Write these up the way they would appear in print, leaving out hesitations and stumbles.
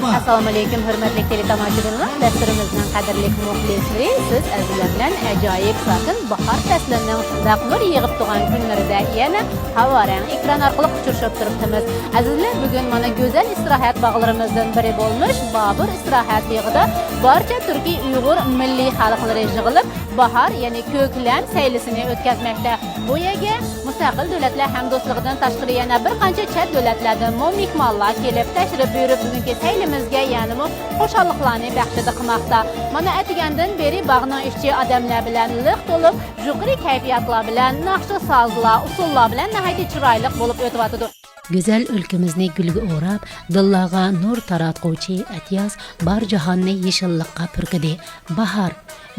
Assalomu alaykum hurmatli teletomoshabinlar, dasturimizning qadrli muxlislari, siz azizlar bilan ajoyib sokin bahor faslining shundaq nur yig'ib turgan kunlarida yana havorang ekran orqali uchrashib turibmiz. Azizlar, bugun mana go'zal istirohat bog'larimizdan biri bo'lmish Bobur istirohat yig'ida barcha turkiy Uyg'ur milliy xalqlari yig'ilib bahor, ya'ni ko'klam saylisini o'tkazmoqda. Bu yerga mustaqil davlatlar hamdo'stligidan tashqari yana bir qancha chet davlatlardan mehmonlar kelib tashrif buyurib bugungi saylimizga ya'ni xo'shalliqlarni baxshida qilmoqda. Mana atigandan beri bog'ning ishchi odamlar bilan liq to'lib, yuqori kayfiyatlar bilan, naqshi sozlar, usullar bilan nihoyatda chiroyli bo'lib o'tyapti. Güzel ülkemizni gülge o'rab, dillarga nur taratquvchi atyaz bar jahonni yeshillikqa purkidi.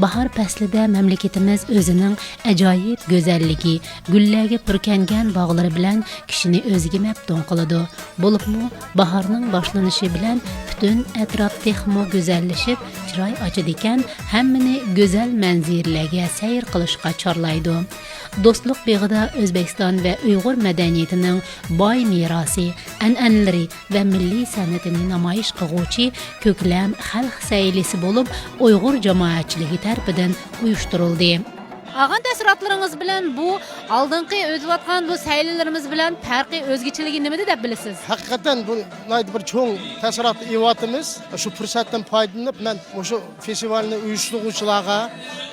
Bahar faslida mamlakatimiz o'zining ajoyib go'zalligi, gullarga purkangan bog'lari bilan kishini o'ziga maftun qiladi. Bo'libmi, bahorning boshlanishi bilan butun atrof texmo go'zallashib, chiroy ochadi ekan, hammani go'zal manziralarga sayr qilishga chorlaydi. Do'stlik beg'ida O'zbekiston va Uyg'ur madaniyatining boy merosi, an'analari va milliy san'atini namoyish qiluvchi ko'klam xalq saylisi bo'lib, Uyg'ur jamoatchiligi tarafidan uyushtirildi. Ağan təsəratlarınız bilan bu aldınqı ötüyotgan bu saylilərimiz bilan farqi özgəçiligi nimada deb biləsiz? Haqiqatan bu bir çoğ təsərat evatımız. Şu fürsətdən faydalanıb mən şu festivalni uyushtiruvchilarga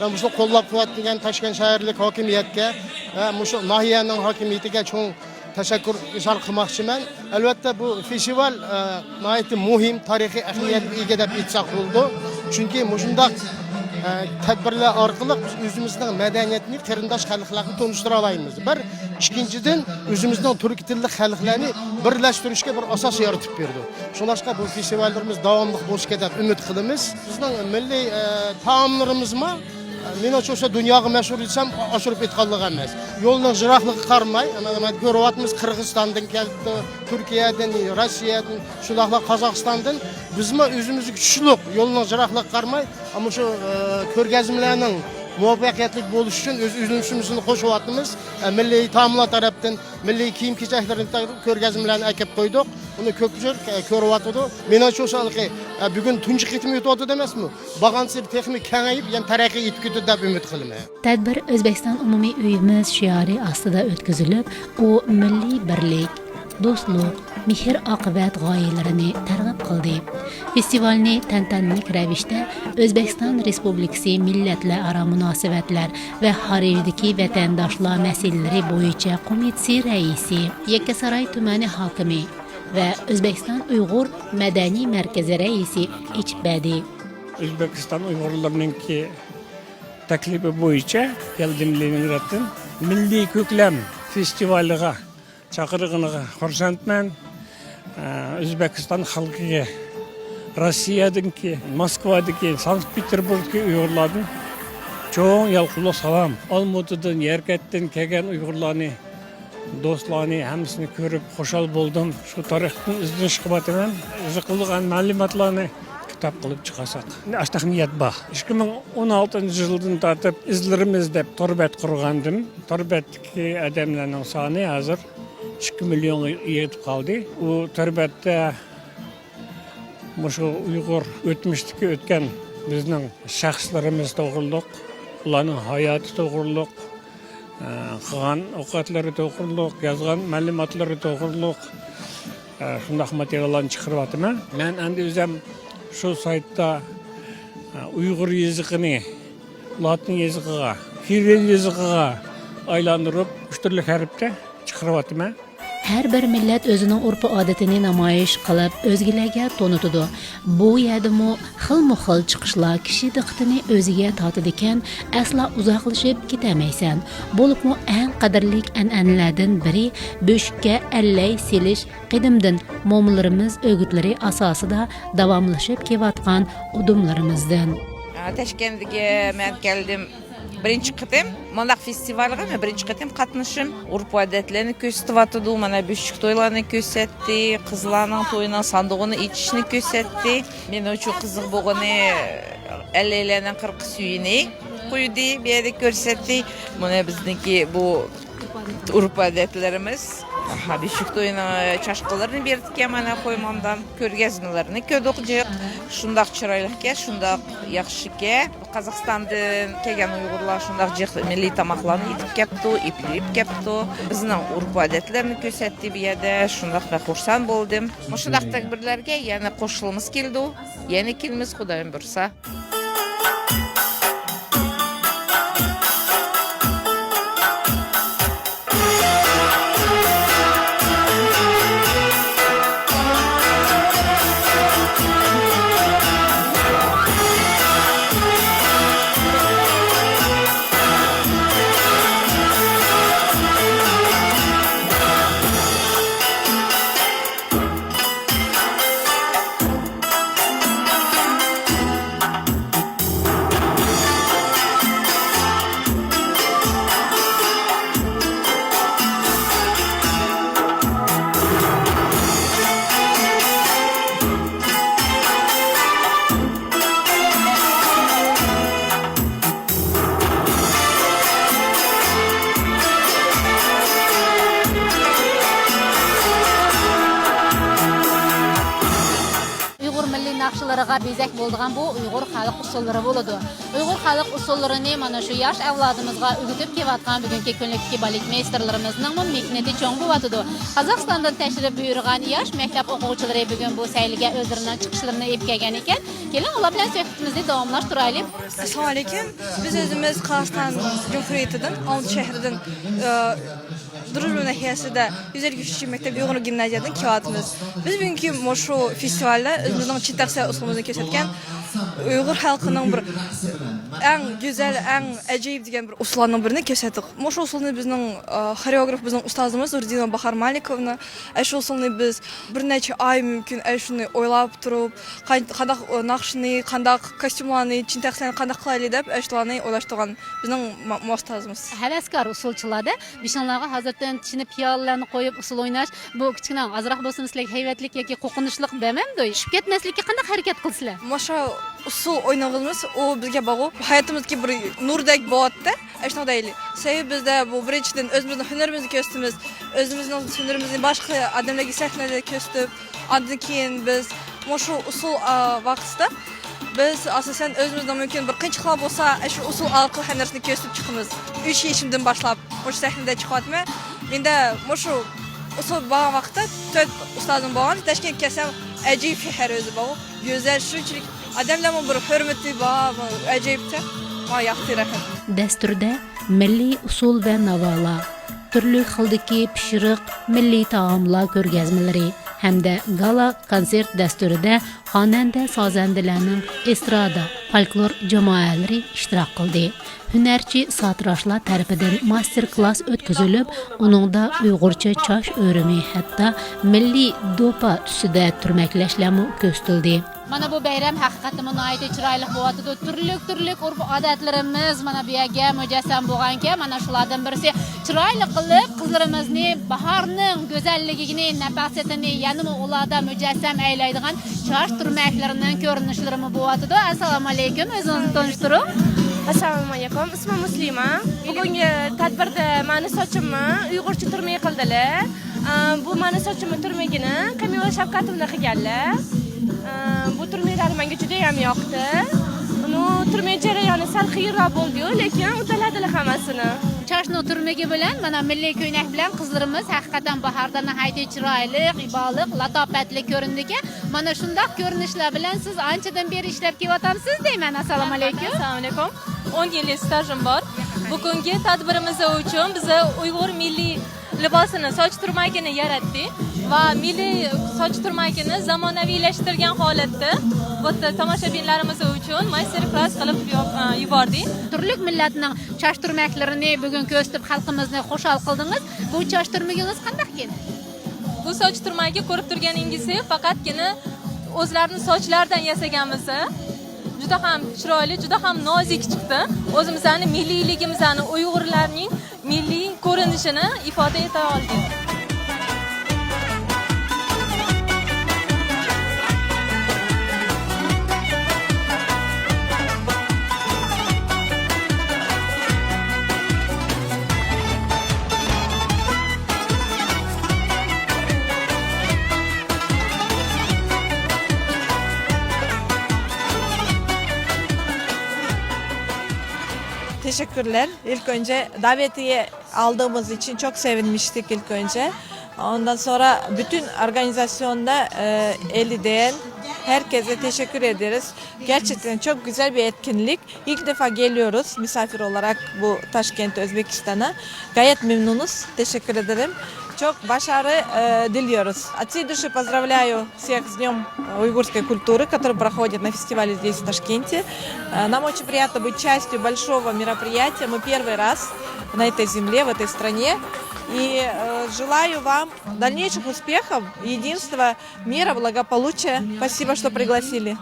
və şu qo'llab quvvatlagan Toshkent shaharlik hokimiyatga va şu nahiyaning hokimiyatiga cho'ng tashakkur izhor qilmoqchiman. Albatta bu festival nihoyatda muhim tarixiy ahamiyatga ega deb aytsak bo'ldi. Chunki shundaq tadbirlar orqali o'zimizning madaniyatni, qarindosh xalqlarni tonishtira olamiz. Bir, ikkinchidan o'zimizning turk tilli xalqlarni birlashtirishga bir asos yaratib berdi. Shuningdek bu festivallarimiz davomli bo'lishga deb umid qilamiz. Bizning milliy taomlarimizmi men o'sha dunyoga mashhur etsam oshirib aytganlik emas. Yo'lning jiroqligi qarmay, mana ko'ryapmiz Qirg'izistondan keldi, Turkiyadan, Rossiyadan, shundaqla Qozog'istondan bizmi o'zimiz kuchli yo'lning jiroqligi qarmay, ammo shu ko'rgazmalarning muvaffaqiyatli bo'lishi uchun o'z ulushimizni qo'shyapmiz. Milliy taomlar tarafdan milliy kiyim-kechaklarni ko'rgazmalarni akib qo'ydik. Uni ko'pchilik ko'ryapti. Men o'shalqi bugun tunji qitim o'tyapti demasmi? Bag'ansi texnik kengayib, yana taraqqiy etib ketadi deb umid qilaman. Tadbir O'zbekiston umumiy uyimiz shiori ostida o'tkazilib, u milliy birlik, do'stlik, mehr-oqibat g'oyalarini targ'ib qildi. Festivalni tantanali ravishda O'zbekiston Respublikasi millatlararo munosabatlar va xorijdagi vatandoshlar masalalari bo'yicha qo'mitasi raisi, Yakkasaroy tumani hokimi va O'zbekiston Uyg'ur madaniy markazi raisi Ichbadi. O'zbekiston Uyg'urlarining taklifi bo'yicha keldim Leningraddan milliy ko'klam festivaliga chaqirganiga xursandman. O'zbekiston xalqiga Rossiyadanki, Moskvadagi, Sankt-Peterburgdagi Uyg'urlardan cho'ng yalqulli salom. Olmaotadan, Yerkatdan kelgan Uyg'urlarni, do'stlarni hammasini ko'rib xushal bo'ldim. Shu tarixdan izlanish qilyapman. Yiqilgan ma'lumotlarni kitap qilib chiqasak. Ahtahmiyat bor. 2016-yildan tortib izlarimiz deb torbat qurgandim. Torbatdagi odamlarning soni hozir 2 millionga yetib qoldi. U torbatda şu Uyg'ur o'tmishdagi o'tgan bizning shaxslarimiz to'g'riliq, ularning hayoti to'g'riliq, qilgan ovqatlari to'g'riliq, yozgan ma'lumotlari to'g'riliq shunday materiallarni chiqaryapman. Men endi o'zim shu saytda Uyg'ur yozig'ini Latin yozigiga, Kiril yozigiga aylantirib, 3 turli harfda chiqaryapman. Her bir millet özünün urfu adetini namoyish qilib, o'zgalarga tonutidi. Bu yerda xilma-xil chiqishlar kishi diqqatini o'ziga tortadigan, asla uzoqlashib ketamaysan. Bo'libmi eng qadrli an'analardan biri bo'shikka allay selish qadimdan mo'minlarimiz o'gitlari asosida davomlashib kelayotgan udumlarimizdan. Toshkentga men keldim. Birinchi qitim mana festivalga men birinchi qitim qatnashim. Urf odatlarni ko'rsatyapti, mana bo'shik to'ylarni ko'rsatdi, qizlarning to'yining sandig'ini ichishni ko'rsatdi. Men uchun qiziq bo'lgani allaylarning 40 suyini qo'ydi, bu yerda ko'rsatdi. Mana bizniki bu urf odatlarimiz. Ha beshik to'yini chashqalarini berdik mana qo'ymamdan ko'rgazmalarni ko'rdik. Shundaq chiroyliga, shundaq yaxshiga Qozog'istondan kelgan Uyg'urlar shundaq milliy tamoqlarni yetib kelibdi, iplib kelibdi. Bizning urf-odatlarni ko'rsatdi bu yerda. Shundaq xursand bo'ldim. Shundaq tadbirlarga yana qo'shilimiz keldi. Yana kelamiz Xudoyim bursa. naqshlariga bezak bo'lgan bu Uyg'ur xalq usullari bo'ladi. Uyg'ur xalq usullarini mana shu yosh avlodimizga o'rgatib kelayotgan bugungi kunlikdagi baletmeysterlarimizning mehnati cho'ng bo'lyotdi. Qozog'istondan tashrif buyurgan yosh maktab o'quvchilari bugun bu sayliga o'zlarining chiqishlarini olib kelgan ekan. Keling ular bilan suhbatimizni davomlashtiraylik. Assalomu alaykum. Biz o'zimiz Qozog'iston Jumhuriyatidan, Olti shahridan Druzhba nahiyasida 153 maktab Uyg'ur gimnaziyadan kelyapmiz. Biz bugungi shu festivalda o'zimizning chet taqsir usulimizni ko'rsatgan Uyg'ur xalqining bir eng go'zal, eng ajoyib degan bir usullarning birini ko'rsatdik. Shu usulni bizning xoreograf bizning ustozimiz Urdino Bahar Malikovna shu usulni biz bir necha oy mumkin shuni o'ylab turib, qanday naqshni, qanday kostyumlarni, chin taqsirni qanday qilaylik deb shularni o'ylashtirgan bizning ustozimiz. Havaskor usulchilarda bishonlarga hozirdan tishini piyollalarni qo'yib usul o'ynash bu kichkina azroq bo'lsin sizlarga hayvatlik yoki qo'rqinchli bo'lmamdi. Tushib ketmaslikka qanday harakat qilsizlar? Shu usul o'ynag'imiz u bizga bog'liq. Hayotimizga bir nurdek bo'lyapti. Shunday deylik. Sebebi bizda bu birinchidan o'zimizning hunarimizni ko'rsatamiz, o'zimizning hunarimizni boshqa odamlarga sahnada ko'rsatib, undan keyin biz shu usul vaqtida biz asosan o'zimizdan mumkin bir qiyinchiliklar bo'lsa, shu usul orqali har narsani ko'rsatib chiqamiz. 3 yashimdan boshlab shu sahnada chiqyapman. Menda shu usul bo'lgan vaqtda 4 ustozim bo'lgan. Toshkentga kelsam ajoyib shahar o'zi bor. Go'zal shunchalik odamlarning bir hurmati bor, ajoyibda. Yoqdi rahmat. Dasturda milliy usul va navolar, turli xildagi pishiriq, milliy taomlar ko'rgazmalari hamda gala konsert dasturida xonanda sozandalarning estrada, folklor jamoalari ishtirok qildi. Hunarchi satrashlar tarafidan master-klass o'tkazilib, uningda Uyg'urcha chosh o'rimi hatto milliy do'pa tusida turmaklashlarni ko'rsatildi. Mana bu bayram haqiqatan nihoyat chiroyli bo'lyapti. Turli urf-odatlarimiz mana bu yerga mujassam bo'lgan-ki, mana shulardan birisi chiroyli qilib qizlarimizni bahorning go'zalligini, nafasatini yanada ularda mujassam aylaydigan chosh turmaklarining ko'rinishlari bo'lyapti. Assalomu alaykum, o'zingizni tanishtiring. Assalomu alaykum. Ismim Muslima. Bugungi tadbirda meni sochimni Uyg'urcha turmak qildilar. Bu meni sochimni turmagini Kamila Shavkatovna qilganlar. Bu turmaklar menga juda ham yoqdi. Uni turmak jarayoni sal qiyinroq bo'ldi-yu, lekin uddaladilar hammasini. Choshni turmagi bilan mana milliy ko'ylak bilan qizlarimiz haqiqatan bahorda nihoyat chiroyli, iboliq, latofatli ko'rindiki, mana shunday ko'rinishlar bilan siz anchadan beri ishlab kelyapsiz deyman. Assalomu alaykum. Assalomu alaykum. 10 yillik stajim bor. Bugungi tadbirimiz uchun biz Uyg'ur milliy libosini, soch turmagini yaratdik va milliy soch turmagini zamonaviylashtirgan holatda tomoshabinlarimiz uchun master-klass qilib yubordik. Turli millatning chosh turmaklarini bugun ko'rsatib xalqimizni xushal qildingiz. Bu chosh turmagingiz qanday keldi? Bu soch turmagi ko'rib turganingizdek faqatgina o'zlarining sochlaridan yasaganmiz. Juda ham chiroyli, juda ham nozik chiqdi. O'zimizning milliyligimizni, Uyg'urlarning milliy ko'rinishini ifoda eta oldik. teşekkürler. İlk önce davetiye aldığımız için çok sevinmiştik ilk önce. Ondan sonra bütün organizasyonda eli değen herkese teşekkür ederiz. Gerçekten çok güzel bir etkinlik. İlk defa geliyoruz misafir olarak bu Taşkent, Özbekistan'a. Gayet memnunuz. Teşekkür ederim. Çok başarı diliyoruz. От всей души поздравляю всех с Днем уйгурской культуры, который проходит на фестивале здесь, в Ташкенте. Нам очень приятно быть частью большого мероприятия. Мы первый раз на этой земле, в этой стране. И желаю вам дальнейших успехов, единства, мира, благополучия. Спасибо, что пригласили.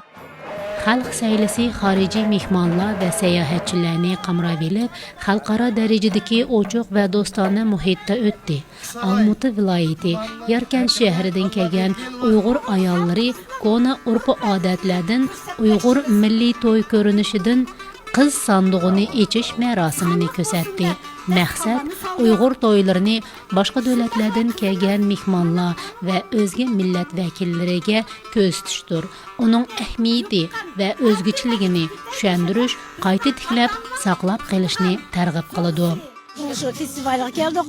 Xalq saylısı xarici mehmanlar və səyyahətçilərini qamrab elib, xalqara dərəcədəki oçuq və dostana mühitdə ötdü. Almuti vilayəti Yarkən şəhərindən gələn Uyğur ayalları qona urf adətlərdən Uyğur milli toy görünüşüdən qız sandığını içiş mərasimini göstərdi. Məqsəd Uyğur toylarını başqa dövlətlərdən gələn mehmanlar və özgə millət vəkillərinə göstərişdir. Onun əhəmiyyəti və özgüçülüyünü düşəndiriş, qayta tikləb, saqlab qalışını tərğib qılıdı. Şu festivalga geldik.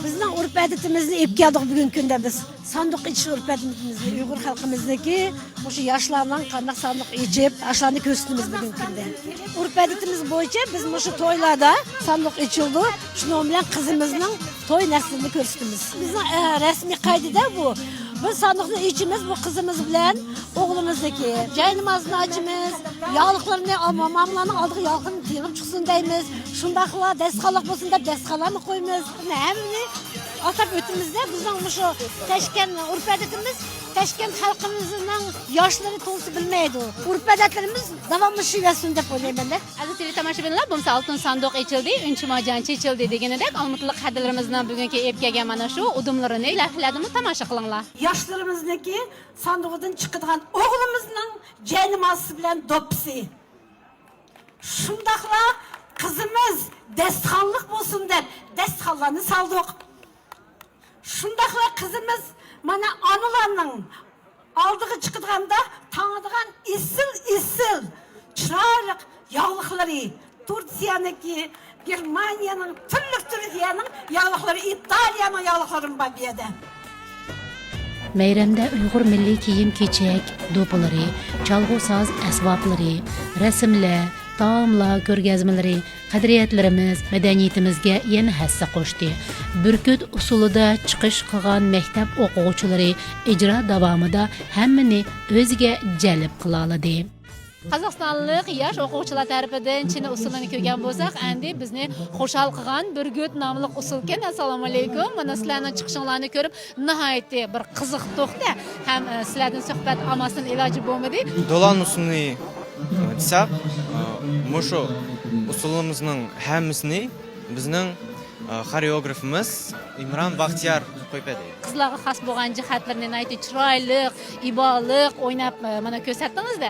Bizning urf odatimizni ep keldik bugun kunda biz. Sanduq ichish urf odatimizni Uyg'ur xalqimizdagi o'sha yoshlarning qanday sanduq ichib, yoshlarni ko'rsatamiz bugun kunda. Urf odatimiz bo'yicha biz shu to'ylarda sanduq ichildi. Shuning bilan qizimizning to'y narsasini ko'rsatamiz. Bizning rasmiy qoidada bu. Biz sanduqni ichimiz bu qizimiz bilan o'g'limizniki. Jay namozini ochamiz, yog'liqlarni mamlarning oldiga yog'ini terib chiqsin deymiz. Shundaqla dasxonliq bo'lsin deb dasxonlarni qo'yamiz. Hammani atab o'timizda bizning shu Toshkent urf odatimiz Toshkent xalqimizning yoshlari to'g'risi bilmaydi. Urf odatlarimiz davomli shuyasin deb o'ylayman-da. Aziz teletomoshabinlar, bu altın sanduq ichildi, unchi mojanchi ichildi deganidek, almutliq hadalarimizdan bugungi epkaga mana shu udumlarini lavhaladimi tomosha qilinglar. Yoshlarimizniki sanduqdan chiqadigan o'g'limizning jay namozi bilan do'ppisi. Shundaqla qizimiz dasxonliq bo'lsin deb dasxonlarni saldik. Shundaqla qizimiz mana onalarning oldiga chiqadianda tanadigan isil chiroyli yog'liqlari Turkiyaniki, Germaniyaning, Turkiyaning yog'liqlari, Italiyaning yog'liqlari bor bu yerda. Meyramda Uyghur milliy kiyim-kechak, do'pilari, chalg'u soz asboblari, rasmlar, taomlar, ko'rgazmalari, qadriyatlarimiz, madaniyatimizga yana hassa qo'shdi. Burkut usulida chiqish qilgan maktab o'quvchilari ijro davomida hammani o'ziga jalb qila oladi. Qozog'istonlik yosh o'quvchilar tarafidan Chin usulini ko'rgan bo'lsak, endi bizni xushal qilgan Burgut nomli usulkan. Assalomu alaykum. Mana sizlarning chiqishinglarni ko'rib, nihoyatda bir qiziqdik-da. Ham sizlardan suhbat olmasdan iloji bo'lmadi. Dolan usulini desaq, mushu usulimizning hammasini bizning xoreografimiz İmran Baxtiyar qo'yib berdi. Qizlarga xos bo'lgan jihatlarni aytib, chiroyli, iboliq o'ynab mana ko'rsatdingizda.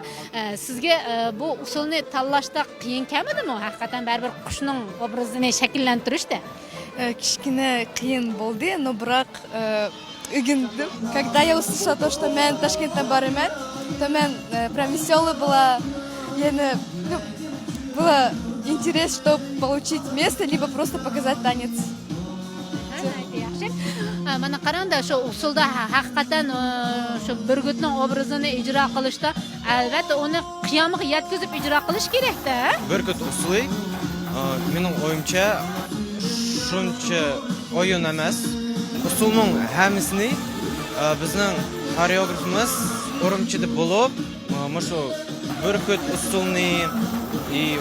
Sizga bu usulni tanlashda qiyin kelmadimi? Haqiqatan baribir qushning obrazini shakllantirishda. Kichkina qiyin bo'ldi, но biroq o'rgandim. Когда я услышала то, что men Toshkentdan boraman, то men прям веселая была. Было интерес, чтобы получить место, либо просто показать танец. Mana qaranda shu usulda haqiqatan shu Burgutning obrazini ijro qilishda albatta uni qiyomiga yetkazib ijro qilish kerak-da. Burgut usuli mening o'yimcha shuncha o'yin emas. Usulning hammasini bizning xoreografimiz Urumchida bo'lib, shu Burgut usulini и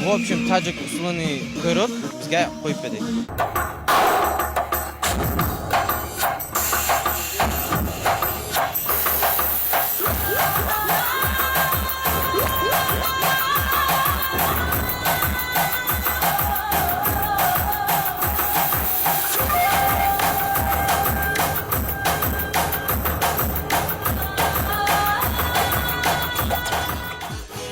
в общем tajik usulini ko'rib bizga qo'yib berdi.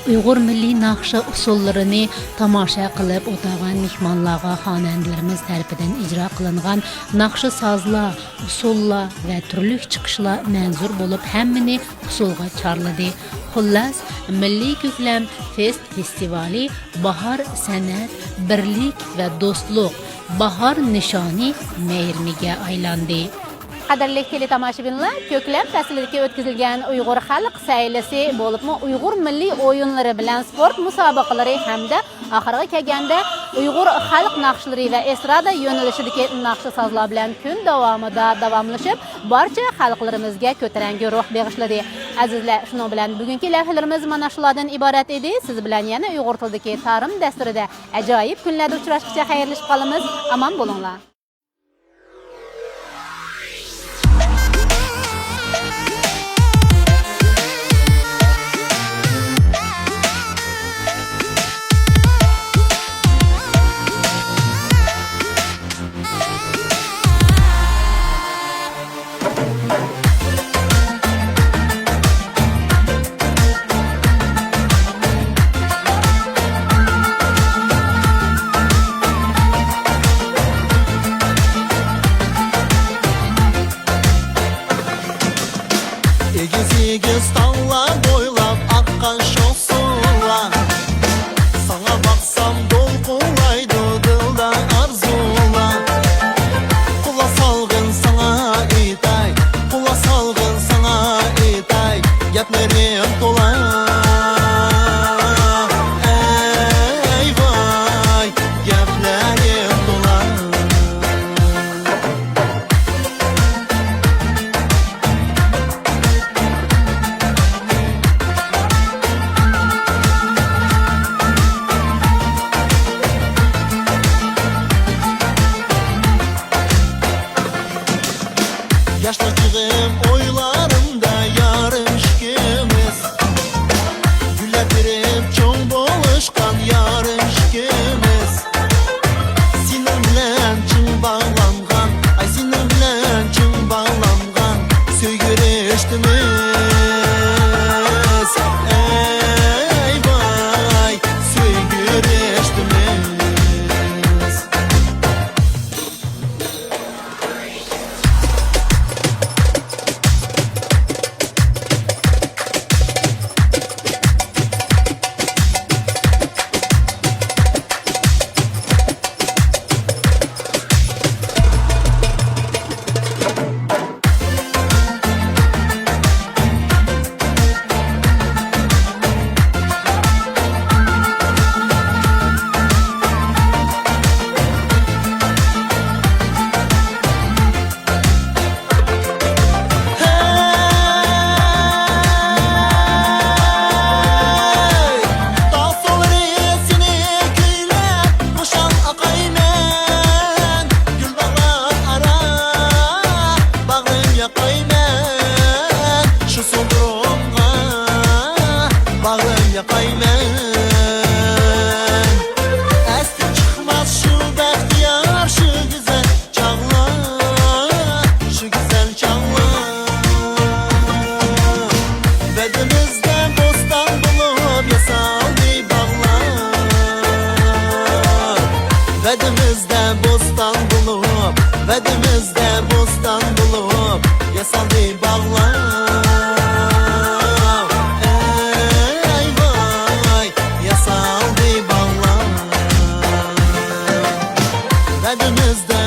Uyghur milliy naqshi usullarini tomosha qilib o'tagan mehmonlarga xonandalarimiz tarafidan ijro qilingan naqshi sozlar, usullar va turli chiqishlar manzur bo'lib, hammani usulga chorladi. Xullas, Milliy ko'klam festivali bahor san'at, birlik va do'stlik, bahor nishoni mehrimiga aylandi. Qadrli teletomoshabinlar, ko'klam faslida o'tkazilgan Uyg'ur xalq saylasi bo'libmi Uyg'ur milliy o'yinlari bilan sport musobaqalari hamda oxirgi kelganda Uyg'ur xalq naqshlari va estrada yo'nalishidagi naqshi sozlar bilan kun davomida davomlashib, barcha xalqlarimizga ko'taranki ruh bag'ishladi. Azizlar, shuning bilan bugungi lavhalarimiz mana shulardan iborat edi. Siz bilan yana Uyg'ur tilidagi ta'lim dasturida ajoyib kunlarda uchrashguncha xayrlashib qolamiz. Omon bo'linglar. Egiz dağlar boylap akkan şol sular, sana baksam dolqulaydı dilda arzular. Kula salgın sana itay, kula salgın sana itay, gaplerim dolar. Ey vay, gaplerim dolar. Yaşlıcığım oylarımda yarım şikimiz, gülletirip çoğun bolışkan yarım şikimiz. Senin bilen çın bağlangan, ay senin bilen çın bağlangan söygürüştümüz. Ey vay, söygürüştümüz. Vedimizde bostan bulup, vedimizde bostan bulup, yasaldı bağlar. Ey vay, yasaldı bağlar. Vedimizde